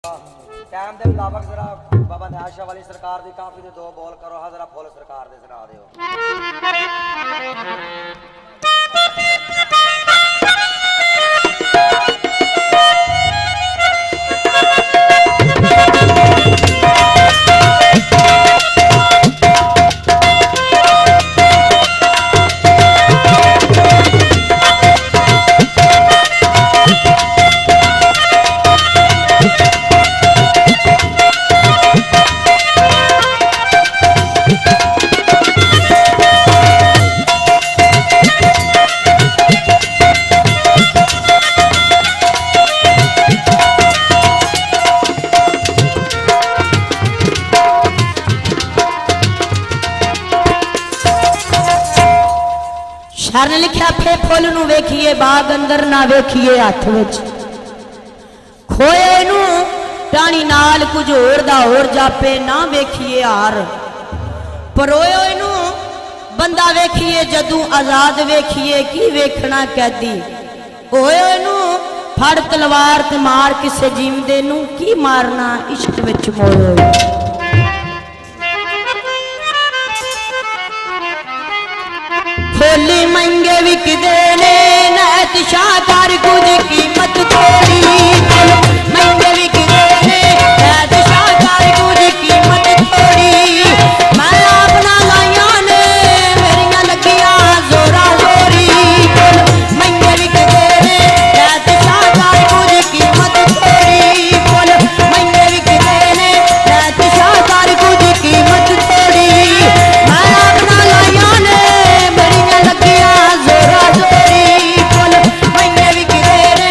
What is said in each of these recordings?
Time के मुताबिक जरा बाबा न्याज शाह वाली सरकार की काफी दे दो बोल करो। हाँ जरा फुल सरकार दे सुना दो। शरण लिखा फे फुल नू वेखिए बाग अंदर ना वेखिए हथ विच खोए नू टाणी नाल कुछ होर दा होर जापे ना वेखिए हार परोए नू बंदा वेखिए जदू आजाद वेखिए की वेखना कैदी होए नू फड़ तलवार ते मार किसे जीवदे नू की मारना इश्क विच मोए फुल मंगे विकदे ने नैत शाहकार कुछ कीमत थोड़ी मंगे विकदे ने नैत शाहकार कुछ कीमत थोड़ी मैं अपना लाइया ने मेरिया लगिया जोरा जोरी मंगे विकदे ने नैत शाहकार कुछ कीमत थोड़ी मंगे विकदे ने नैत शाहकार कुछ कीमत थोड़ी मैं अपना लाइया ने लगिया जोरा जोरी फुल मंगे विकदे ने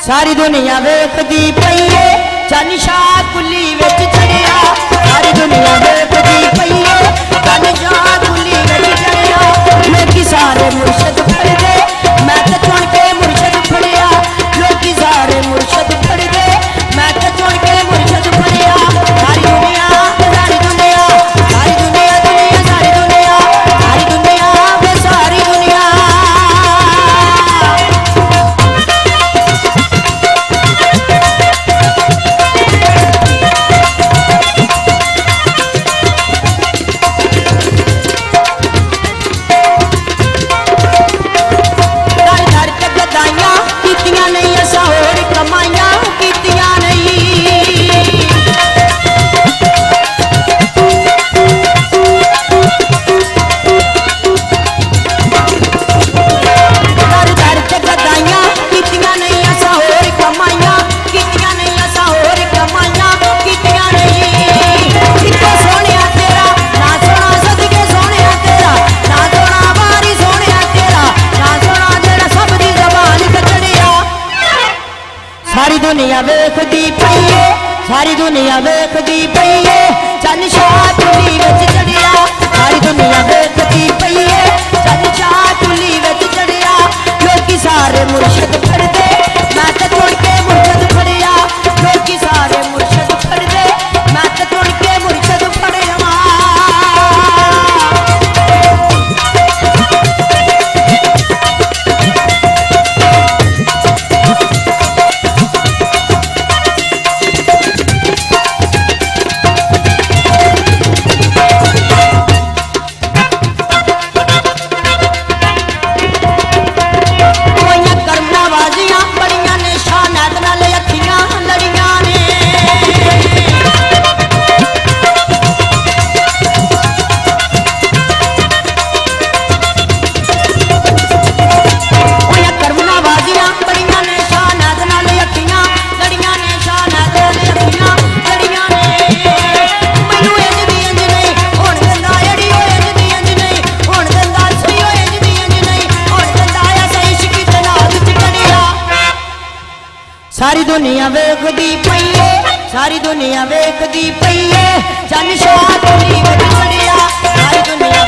सारी दुनिया वेखदी पई ए चन शाह कुली विच चढ़िया सारी दुनिया वेखदी पई ए चन शाह कुली विच चढ़िया लोकी सारे मुर्शद फड़दे मैं ते चुन के मुर्शद फड़िया लोकी सारे मुर्शद फड़दे मैं ते चुन के मुर्शद फड़िया सारी दुनिया सारी दुनिया सारी दुनिया दुनिया सारी दुनिया सारी दुनिया वे सारी दुनिया सारी दुनिया वेखदी पई ए सारी दुनिया वेखदी पई ए चन शाह कुली विच चढ़िया सारी दुनिया वेखदी पई ए चन शाह कुली विच चढ़िया लोकी सारे मुर्शद फड़दे मैं ते चुन के मुर्शद फड़िया लोकी सारे मुर्शद फड़दे मैं ते चुन के मुर्शद फड़िया सारी दुनिया वेखदी पई ए सारी दुनिया वेखदी पई ए चन शाह कुली विच चढ़िया सारी दुनिया